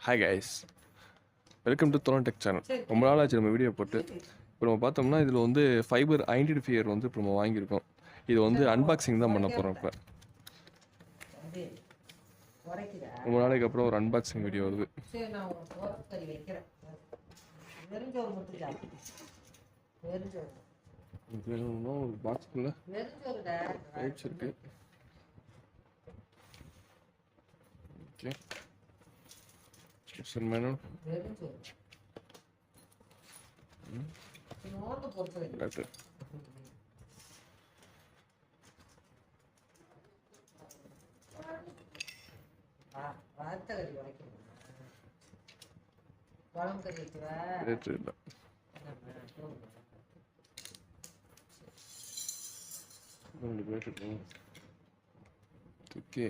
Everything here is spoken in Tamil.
ஹாய் கைஸ், வெல்கம் டு தோழன் டெக் சேனல். ரொம்ப நாள் ஆச்சு நம்ம வீடியோ போட்டு. இப்போ நம்ம பார்த்தோம்னா இதில் வந்து ஃபைபர் ஐடென்டிஃபையர் வந்து இப்போ நம்ம வாங்கியிருக்கோம். இது வந்து அன்பாக்சிங் தான் பண்ண போகிறோம். இப்போ ரொம்ப நாளைக்கு அப்புறம் ஒரு அன்பாக்சிங் வீடியோ வருது. ஒரு பாக்ஸ்க்குள்ள பைப்ஸ் இருக்கு. Okay, manual letter. ஓகே,